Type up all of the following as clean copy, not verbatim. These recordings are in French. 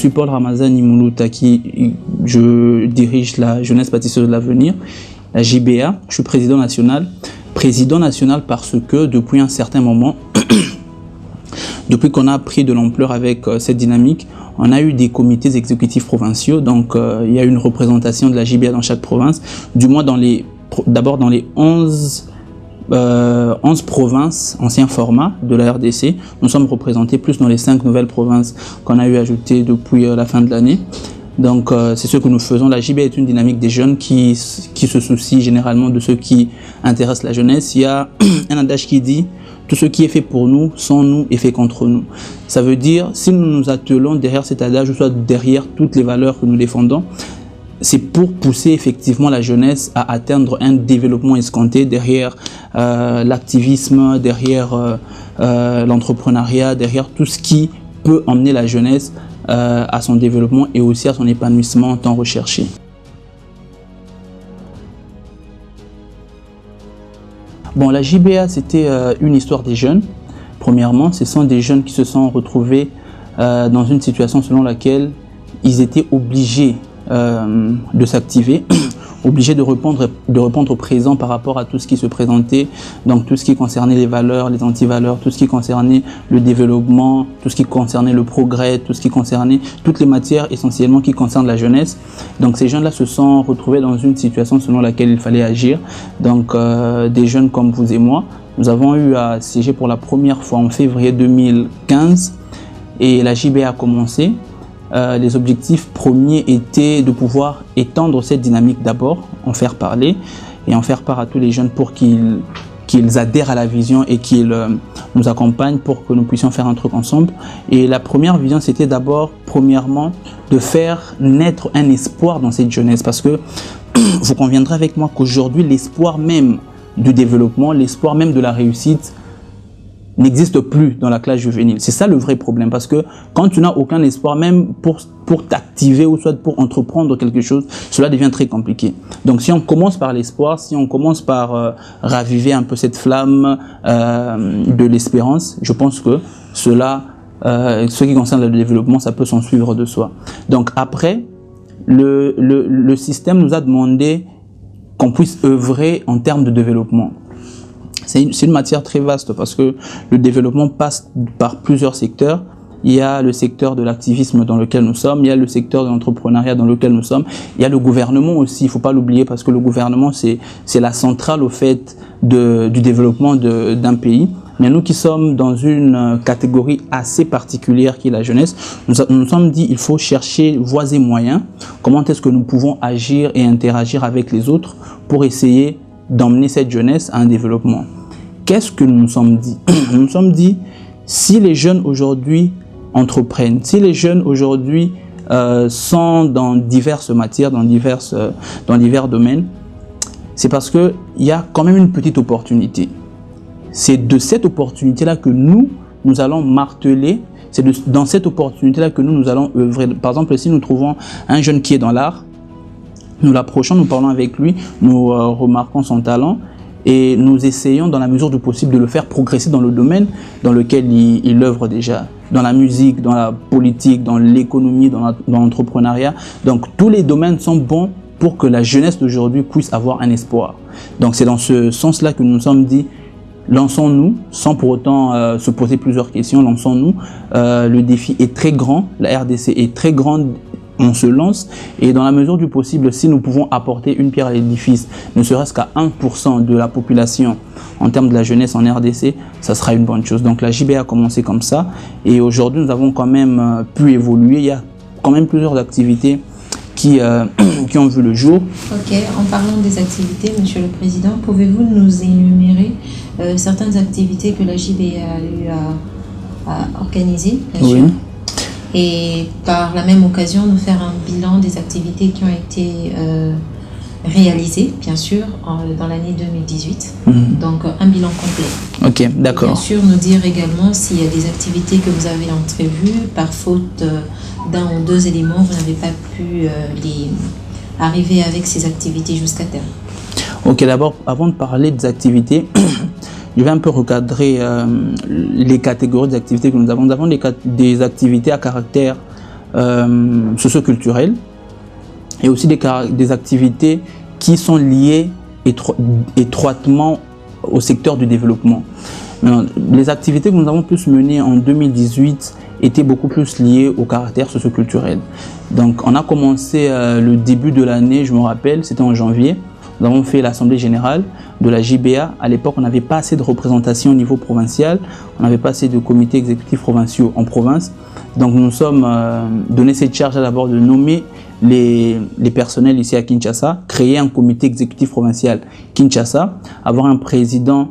suis Paul Ramazani Mouloutaki, je dirige la Jeunesse bâtisseuse de l'avenir, la JBA. Je suis président national. Président national parce que depuis un certain moment, depuis qu'on a pris de l'ampleur avec cette dynamique, on a eu des comités exécutifs provinciaux. Donc il y a une représentation de la JBA dans chaque province, du moins d'abord dans les 11 provinces, ancien format de la RDC. Nous sommes représentés plus dans les 5 nouvelles provinces qu'on a eu ajoutées depuis la fin de l'année. Donc c'est ce que nous faisons. La JBA est une dynamique des jeunes qui se soucie généralement de ce qui intéresse la jeunesse. Il y a un adage qui dit « Tout ce qui est fait pour nous, sans nous, est fait contre nous ». Ça veut dire, si nous nous attelons derrière cet adage, ou soit derrière toutes les valeurs que nous défendons, c'est pour pousser effectivement la jeunesse à atteindre un développement escompté derrière l'activisme, derrière l'entrepreneuriat, derrière tout ce qui peut emmener la jeunesse à son développement et aussi à son épanouissement tant recherché. Bon, la JBA, c'était une histoire des jeunes. Premièrement, ce sont des jeunes qui se sont retrouvés dans une situation selon laquelle ils étaient obligés de s'activer, obligés de répondre au présent par rapport à tout ce qui se présentait, donc tout ce qui concernait les valeurs, les antivaleurs, tout ce qui concernait le développement, tout ce qui concernait le progrès, tout ce qui concernait toutes les matières essentiellement qui concernent la jeunesse. Donc ces jeunes-là se sont retrouvés dans une situation selon laquelle il fallait agir. Donc des jeunes comme vous et moi, nous avons eu à siéger pour la première fois en février 2015 et la JBA a commencé. Les objectifs premiers étaient de pouvoir étendre cette dynamique d'abord, en faire parler et en faire part à tous les jeunes pour qu'ils adhèrent à la vision et qu'ils nous accompagnent pour que nous puissions faire un truc ensemble. Et la première vision, c'était d'abord, premièrement, de faire naître un espoir dans cette jeunesse parce que vous conviendrez avec moi qu'aujourd'hui, l'espoir même du développement, l'espoir même de la réussite n'existe plus dans la classe juvénile. C'est ça le vrai problème parce que quand tu n'as aucun espoir, même pour t'activer ou soit pour entreprendre quelque chose, cela devient très compliqué. Donc si on commence par l'espoir, si on commence par raviver un peu cette flamme de l'espérance, je pense que ce qui concerne le développement, ça peut s'en suivre de soi. Donc après, le système nous a demandé qu'on puisse œuvrer en termes de développement. C'est une matière très vaste parce que le développement passe par plusieurs secteurs. Il y a le secteur de l'activisme dans lequel nous sommes, il y a le secteur de l'entrepreneuriat dans lequel nous sommes, il y a le gouvernement aussi, il ne faut pas l'oublier parce que le gouvernement c'est la centrale au fait du développement d'un pays. Mais nous qui sommes dans une catégorie assez particulière qui est la jeunesse, nous nous sommes dit il faut chercher voies et moyens, comment est-ce que nous pouvons agir et interagir avec les autres pour essayer d'emmener cette jeunesse à un développement. Qu'est-ce que nous nous sommes dit? Nous nous sommes dit, si les jeunes aujourd'hui entreprennent, si les jeunes aujourd'hui sont dans diverses matières, dans divers domaines, c'est parce qu'il y a quand même une petite opportunité. C'est de cette opportunité-là que nous allons marteler, c'est dans cette opportunité-là que nous allons œuvrer. Par exemple, si nous trouvons un jeune qui est dans l'art, nous l'approchons, nous parlons avec lui, nous remarquons son talent et nous essayons dans la mesure du possible de le faire progresser dans le domaine dans lequel il œuvre déjà. Dans la musique, dans la politique, dans l'économie, dans l'entrepreneuriat. Donc tous les domaines sont bons pour que la jeunesse d'aujourd'hui puisse avoir un espoir. Donc c'est dans ce sens-là que nous nous sommes dit, lançons-nous, sans pour autant se poser plusieurs questions, lançons-nous. Le défi est très grand, la RDC est très grande. On se lance et dans la mesure du possible, si nous pouvons apporter une pierre à l'édifice, ne serait-ce qu'à 1% de la population en termes de la jeunesse en RDC, ça sera une bonne chose. Donc la JBA a commencé comme ça et aujourd'hui nous avons quand même pu évoluer. Il y a quand même plusieurs activités qui ont vu le jour. Ok, en parlant des activités, Monsieur le Président, pouvez-vous nous énumérer certaines activités que la JBA a eu à organiser, bien sûr. Et par la même occasion, nous faire un bilan des activités qui ont été réalisées, bien sûr, dans l'année 2018. Donc, un bilan complet. Ok, d'accord. Bien sûr, nous dire également s'il y a des activités que vous avez entrevues, par faute d'un ou deux éléments, vous n'avez pas pu arriver avec ces activités jusqu'à terme. Ok, d'abord, avant de parler des activités, je vais un peu recadrer les catégories d'activités que nous avons. Nous avons des activités à caractère socioculturelles et aussi des activités qui sont liées étroitement au secteur du développement. Maintenant, les activités que nous avons plus menées en 2018 étaient beaucoup plus liées au caractère socioculturel. Donc on a commencé le début de l'année, je me rappelle, c'était en janvier. Nous avons fait l'Assemblée Générale de la JBA. À l'époque, on n'avait pas assez de représentation au niveau provincial. On n'avait pas assez de comités exécutifs provinciaux en province. Donc, nous nous sommes donné cette charge d'abord de nommer les personnels ici à Kinshasa, créer un comité exécutif provincial Kinshasa, avoir un président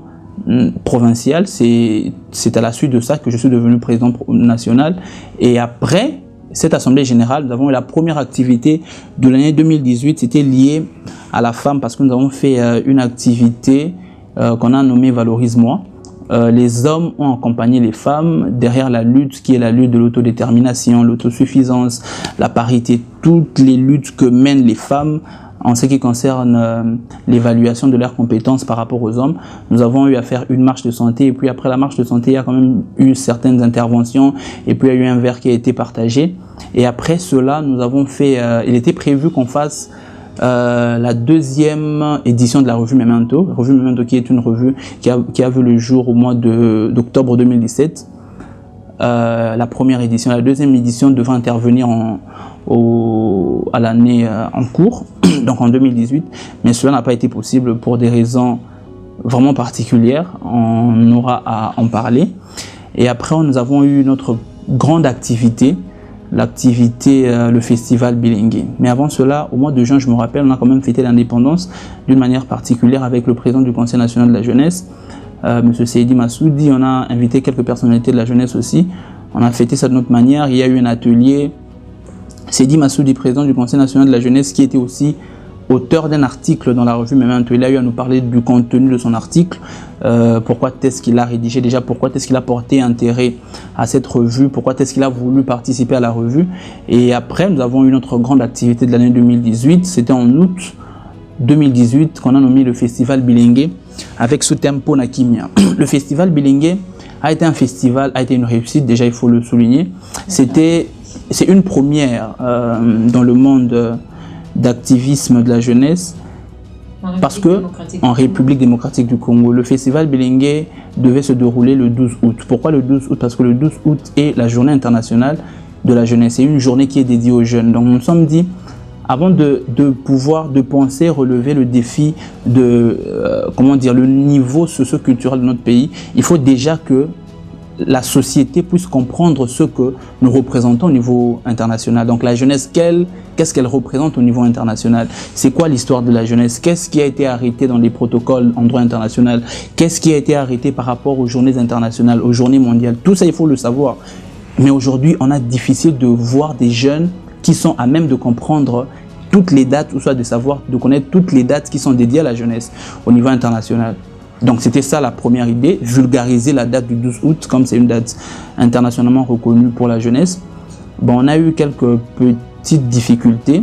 provincial. C'est à la suite de ça que je suis devenu président national. Et après cette Assemblée Générale, nous avons eu la première activité de l'année 2018, c'était lié à la femme parce que nous avons fait une activité qu'on a nommée Valorise-moi. Les hommes ont accompagné les femmes derrière la lutte qui est la lutte de l'autodétermination, l'autosuffisance, la parité, toutes les luttes que mènent les femmes en ce qui concerne l'évaluation de leurs compétences par rapport aux hommes. Nous avons eu à faire une marche de santé et puis après la marche de santé, il y a quand même eu certaines interventions et puis il y a eu un verre qui a été partagé. Et après cela, nous avons fait, il était prévu qu'on fasse la deuxième édition de la revue Memento. Revue Memento qui est une revue qui a vu le jour au mois d'octobre 2017. La première édition, la deuxième édition devait intervenir à l'année en cours, donc en 2018, mais cela n'a pas été possible pour des raisons vraiment particulières. On aura à en parler. Et après, nous avons eu notre grande activité, le festival Bilingue. Mais avant cela, au mois de juin, je me rappelle, on a quand même fêté l'indépendance d'une manière particulière avec le président du Conseil national de la jeunesse, M. Seydi Massoudi. On a invité quelques personnalités de la jeunesse aussi. On a fêté ça de notre manière. Il y a eu un atelier. Seydi Massoudi, président du Conseil national de la jeunesse, qui était aussi auteur d'un article dans la revue Memento. Il a eu à nous parler du contenu de son article, pourquoi est-ce qu'il a rédigé déjà, pourquoi est-ce qu'il a porté intérêt à cette revue, pourquoi est-ce qu'il a voulu participer à la revue. Et après, nous avons eu notre grande activité de l'année 2018, c'était en août 2018 qu'on a nommé le festival Bilingue avec ce tempo Nakimia. Le festival Bilingue a été une réussite, déjà il faut le souligner. C'est une première dans le monde d'activisme de la jeunesse parce que en République démocratique du Congo, le festival Bilingue devait se dérouler le 12 août. Pourquoi le 12 août? Parce que le 12 août est la journée internationale de la jeunesse. C'est une journée qui est dédiée aux jeunes. Donc nous nous sommes dit, avant de penser relever le défi de le niveau socio-culturel de notre pays, il faut déjà que la société puisse comprendre ce que nous représentons au niveau international. Donc la jeunesse, qu'est-ce qu'elle représente au niveau international? C'est quoi l'histoire de la jeunesse? Qu'est-ce qui a été arrêté dans les protocoles en droit international? Qu'est-ce qui a été arrêté par rapport aux journées internationales, aux journées mondiales? Tout ça, il faut le savoir. Mais aujourd'hui, on a difficile de voir des jeunes qui sont à même de comprendre toutes les dates, ou soit de connaître toutes les dates qui sont dédiées à la jeunesse au niveau international. Donc c'était ça la première idée, vulgariser la date du 12 août, comme c'est une date internationalement reconnue pour la jeunesse. Bon, on a eu quelques petites difficultés.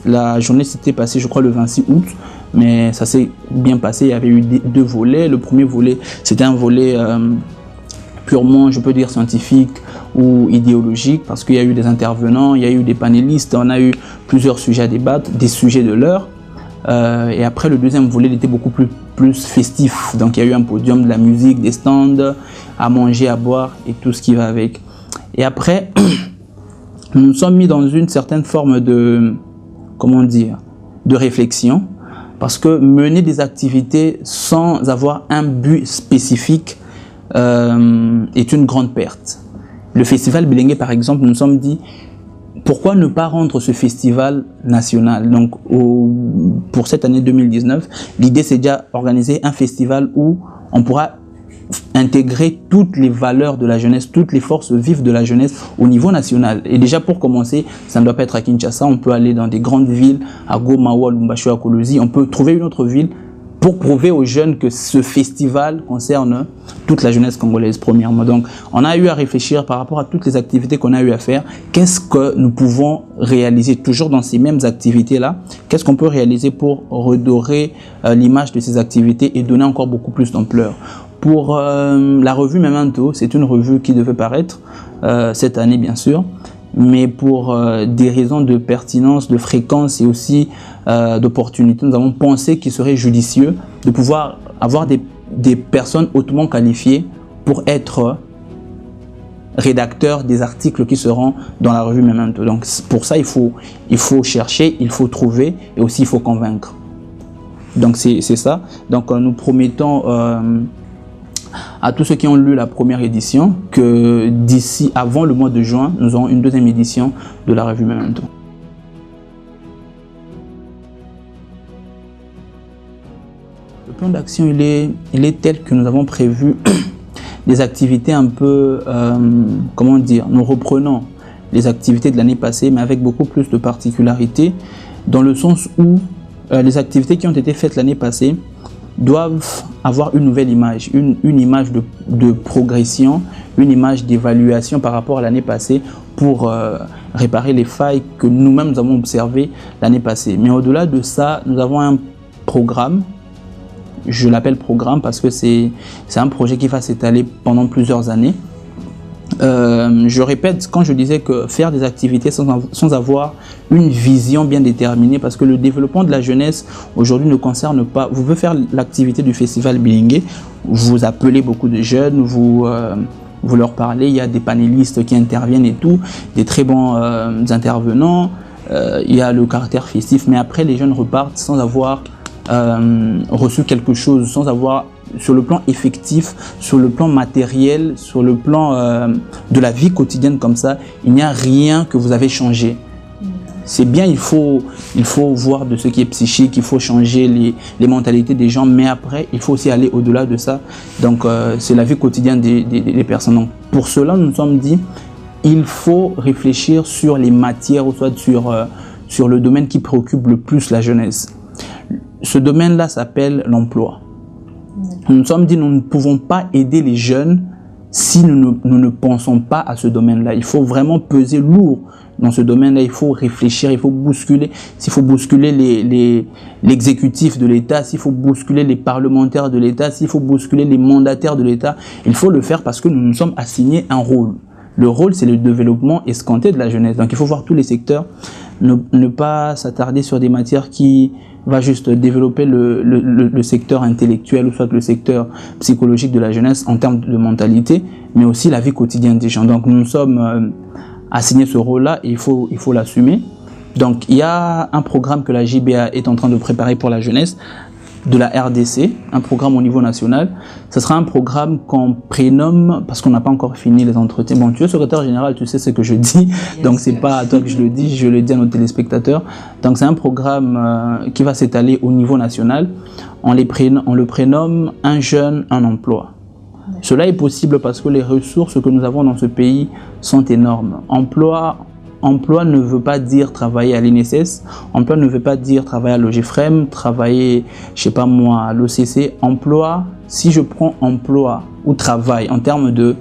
La journée s'était passée, je crois, le 26 août, mais ça s'est bien passé. Il y avait eu deux volets. Le premier volet, c'était un volet purement, je peux dire, scientifique ou idéologique, parce qu'il y a eu des intervenants, il y a eu des panélistes, on a eu plusieurs sujets à débattre, des sujets de l'heure. Et après, le deuxième volet, il était beaucoup plus festif. Donc, il y a eu un podium, de la musique, des stands, à manger, à boire et tout ce qui va avec. Et après, nous nous sommes mis dans une certaine forme de réflexion, parce que mener des activités sans avoir un but spécifique est une grande perte. Le festival Bilingue, par exemple, nous nous sommes dit, pourquoi ne pas rendre ce festival national? Donc, pour cette année 2019, l'idée c'est déjà organiser un festival où on pourra intégrer toutes les valeurs de la jeunesse, toutes les forces vives de la jeunesse au niveau national. Et déjà pour commencer, ça ne doit pas être à Kinshasa, on peut aller dans des grandes villes, à Goma, à Lubumbashi, à Kolosi, on peut trouver une autre ville pour prouver aux jeunes que ce festival concerne toute la jeunesse congolaise, premièrement. Donc, on a eu à réfléchir par rapport à toutes les activités qu'on a eu à faire. Qu'est-ce que nous pouvons réaliser toujours dans ces mêmes activités-là? Qu'est-ce qu'on peut réaliser pour redorer l'image de ces activités et donner encore beaucoup plus d'ampleur? Pour la revue Memento, c'est une revue qui devait paraître cette année, bien sûr. mais pour des raisons de pertinence, de fréquence et aussi d'opportunité, nous avons pensé qu'il serait judicieux de pouvoir avoir des personnes hautement qualifiées pour être rédacteurs des articles qui seront dans la revue Memento. Donc pour ça, il faut chercher, il faut trouver et aussi il faut convaincre. Donc c'est ça. Donc nous promettons à tous ceux qui ont lu la première édition que d'ici avant le mois de juin, nous aurons une deuxième édition de la revue Memento. Le plan d'action, il est tel que nous avons prévu des activités un peu, comment dire, nous reprenons les activités de l'année passée, mais avec beaucoup plus de particularités, dans le sens où les activités qui ont été faites l'année passée doivent avoir une nouvelle image, une image de progression, une image d'évaluation par rapport à l'année passée pour réparer les failles que nous-mêmes nous avons observées l'année passée. Mais au-delà de ça, nous avons un programme. Je l'appelle programme parce que c'est un projet qui va s'étaler pendant plusieurs années. Je répète, quand je disais que faire des activités sans avoir une vision bien déterminée, parce que le développement de la jeunesse aujourd'hui ne concerne pas, vous pouvez faire l'activité du festival Bilingué, vous appelez beaucoup de jeunes, vous leur parlez, il y a des panélistes qui interviennent et tout, des très bons intervenants, il y a le caractère festif, mais après les jeunes repartent sans avoir reçu quelque chose, sans avoir, sur le plan effectif, sur le plan matériel, sur le plan de la vie quotidienne comme ça, il n'y a rien que vous avez changé. C'est bien, il faut voir de ce qui est psychique, il faut changer les mentalités des gens, mais après, il faut aussi aller au-delà de ça. Donc, c'est la vie quotidienne des personnes. Donc, pour cela, nous nous sommes dit, il faut réfléchir sur les matières, ou soit sur le domaine qui préoccupe le plus la jeunesse. Ce domaine-là s'appelle l'emploi. Nous nous sommes dit, nous ne pouvons pas aider les jeunes si nous ne pensons pas à ce domaine-là. Il faut vraiment peser lourd dans ce domaine-là. Il faut réfléchir, il faut bousculer. S'il faut bousculer l'exécutif de l'État, s'il faut bousculer les parlementaires de l'État, s'il faut bousculer les mandataires de l'État, il faut le faire parce que nous nous sommes assignés un rôle. Le rôle, c'est le développement escompté de la jeunesse. Donc, il faut voir tous les secteurs, ne pas s'attarder sur des matières qui va juste développer le secteur intellectuel ou soit le secteur psychologique de la jeunesse en termes de mentalité, mais aussi la vie quotidienne des gens. Donc, nous sommes assignés ce rôle-là et il faut l'assumer. Donc, il y a un programme que la JBA est en train de préparer pour la jeunesse de la RDC, un programme au niveau national. Ce sera un programme qu'on prénomme, parce qu'on n'a pas encore fini les entretiens. Bon, tu es secrétaire général, tu sais ce que je dis, donc c'est pas à toi que je le dis à nos téléspectateurs. Donc c'est un programme qui va s'étaler au niveau national. On le prénomme Un jeune, un emploi. Cela est possible parce que les ressources que nous avons dans ce pays sont énormes. Emploi ne veut pas dire travailler à l'INSS, emploi ne veut pas dire travailler à l'OGFREM, travailler, je sais pas moi, à l'OCC. Emploi, si je prends emploi ou travail en termes de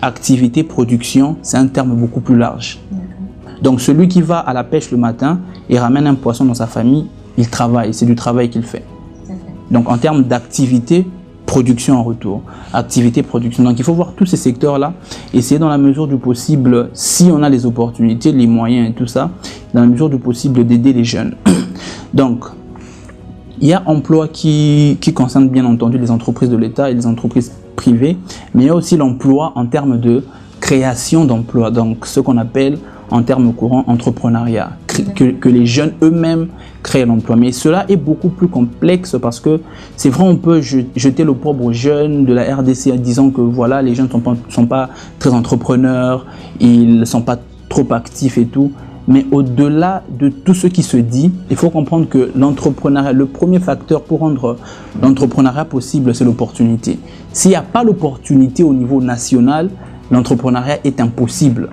activité, production, c'est un terme beaucoup plus large. Donc celui qui va à la pêche le matin et ramène un poisson dans sa famille, il travaille, c'est du travail qu'il fait. Donc en termes d'activité, production en retour, activité, production. Donc il faut voir tous ces secteurs-là, essayer dans la mesure du possible, si on a les opportunités, les moyens et tout ça, dans la mesure du possible d'aider les jeunes. Donc, il y a emploi qui concerne bien entendu les entreprises de l'État et les entreprises privées, mais il y a aussi l'emploi en termes de création d'emplois, donc ce qu'on appelle en termes courants entrepreneuriat, que les jeunes eux-mêmes créent l'emploi. Mais cela est beaucoup plus complexe parce que c'est vrai, on peut jeter l'opprobre aux jeunes de la RDC en disant que voilà, les jeunes ne sont pas très entrepreneurs, ils ne sont pas trop actifs et tout. Mais au-delà de tout ce qui se dit, il faut comprendre que l'entrepreneuriat, le premier facteur pour rendre l'entrepreneuriat possible, c'est l'opportunité. S'il n'y a pas l'opportunité au niveau national, l'entrepreneuriat est impossible.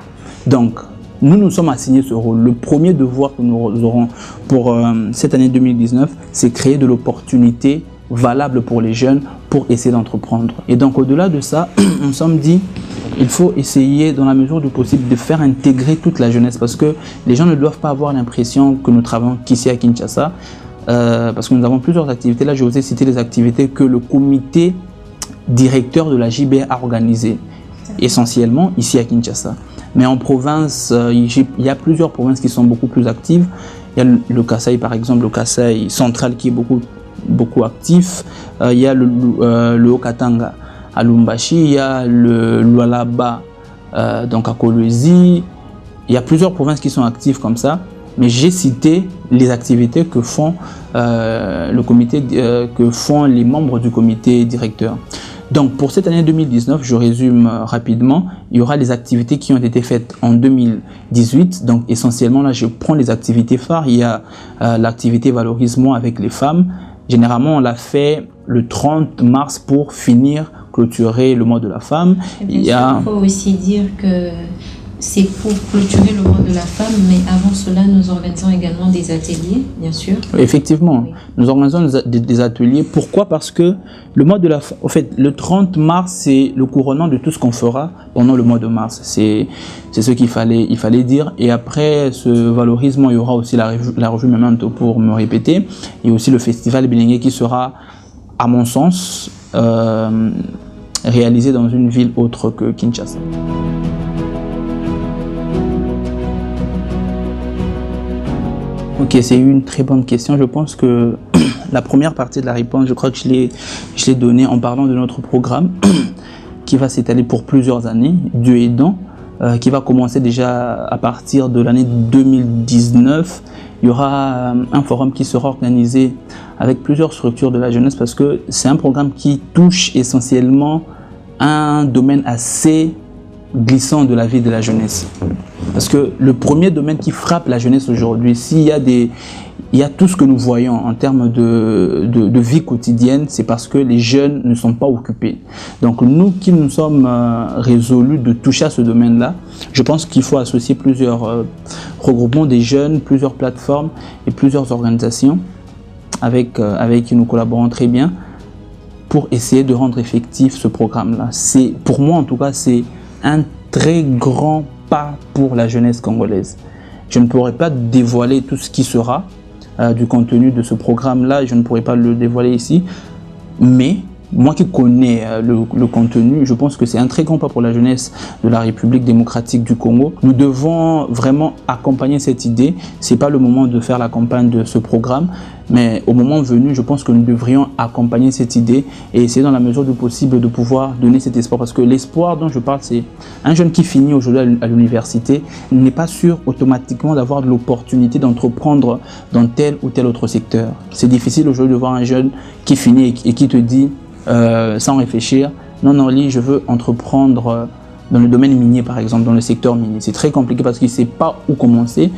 Donc, nous sommes assignés ce rôle. Le premier devoir que nous aurons pour cette année 2019, c'est créer de l'opportunité valable pour les jeunes pour essayer d'entreprendre. Et donc, au-delà de ça, on s'est dit, il faut essayer, dans la mesure du possible, de faire intégrer toute la jeunesse parce que les gens ne doivent pas avoir l'impression que nous travaillons qu'ici à Kinshasa parce que nous avons plusieurs activités. Là, je vous ai cité les activités que le comité directeur de la JBA a organisées, essentiellement ici à Kinshasa. Mais en province, il y a plusieurs provinces qui sont beaucoup plus actives. Il y a le Kasaï par exemple, le Kasaï central qui est beaucoup actif. Il y a le Haut-Katanga à Lumbashi, il y a le Lualaba donc à Kolwezi. Il y a plusieurs provinces qui sont actives comme ça. Mais j'ai cité les activités que font que font les membres du comité directeur. Donc pour cette année 2019, je résume rapidement, il y aura les activités qui ont été faites en 2018. Donc essentiellement là, je prends les activités phares. Il y a l'activité valorisement avec les femmes. Généralement, on l'a fait le 30 mars pour clôturer le mois de la femme. Il faut aussi dire que c'est pour clôturer le mois de la femme, mais avant cela, nous organisons également des ateliers, bien sûr. Effectivement, oui. Nous organisons des ateliers. Pourquoi? Parce que le mois de la femme, en fait, le 30 mars, c'est le couronnement de tout ce qu'on fera pendant le mois de mars. C'est ce qu'il fallait dire. Et après ce valorisme, il y aura aussi la revue Memento pour me répéter. Et aussi le festival Bilingue qui sera, à mon sens, réalisé dans une ville autre que Kinshasa. Ok, c'est une très bonne question. Je pense que la première partie de la réponse, je crois que je l'ai donnée en parlant de notre programme qui va s'étaler pour plusieurs années, Dieu aidant, qui va commencer déjà à partir de l'année 2019. Il y aura un forum qui sera organisé avec plusieurs structures de la jeunesse parce que c'est un programme qui touche essentiellement un domaine assez glissant de la vie de la jeunesse. Parce que le premier domaine qui frappe la jeunesse aujourd'hui, il y a tout ce que nous voyons en termes de vie quotidienne, c'est parce que les jeunes ne sont pas occupés. Donc nous qui nous sommes résolus de toucher à ce domaine-là, je pense qu'il faut associer plusieurs regroupements des jeunes, plusieurs plateformes et plusieurs organisations avec qui nous collaborons très bien pour essayer de rendre effectif ce programme-là. Pour moi en tout cas, c'est un très grand pas pour la jeunesse congolaise. Je ne pourrais pas dévoiler tout ce qui sera du contenu de ce programme-là, je ne pourrais pas le dévoiler ici, mais moi qui connais le contenu, je pense que c'est un très grand pas pour la jeunesse de la République démocratique du Congo. Nous devons vraiment accompagner cette idée. Ce n'est pas le moment de faire la campagne de ce programme, mais au moment venu, je pense que nous devrions accompagner cette idée et essayer dans la mesure du possible de pouvoir donner cet espoir. Parce que l'espoir dont je parle, c'est un jeune qui finit aujourd'hui à l'université n'est pas sûr automatiquement d'avoir de l'opportunité d'entreprendre dans tel ou tel autre secteur. C'est difficile aujourd'hui de voir un jeune qui finit et qui te dit sans réfléchir, non Norly, je veux entreprendre dans le domaine minier par exemple, dans le secteur minier. C'est très compliqué parce qu'il ne sait pas où commencer,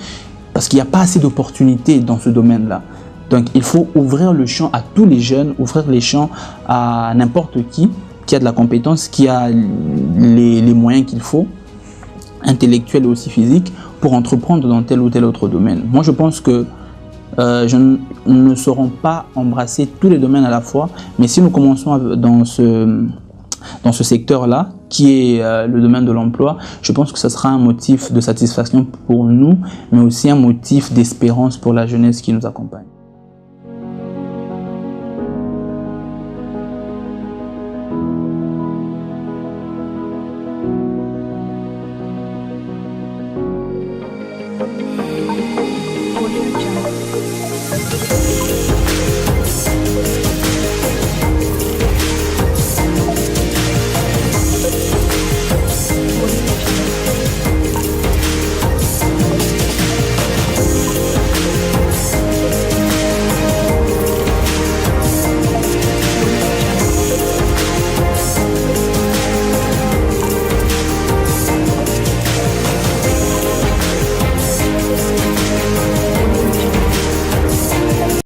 parce qu'il n'y a pas assez d'opportunités dans ce domaine-là. Donc il faut ouvrir le champ à tous les jeunes, ouvrir les champs à n'importe qui a de la compétence, qui a les moyens qu'il faut, intellectuels et aussi physiques, pour entreprendre dans tel ou tel autre domaine. Moi je pense que nous ne saurons pas embrasser tous les domaines à la fois, mais si nous commençons dans ce secteur-là, qui est le domaine de l'emploi, je pense que ce sera un motif de satisfaction pour nous, mais aussi un motif d'espérance pour la jeunesse qui nous accompagne.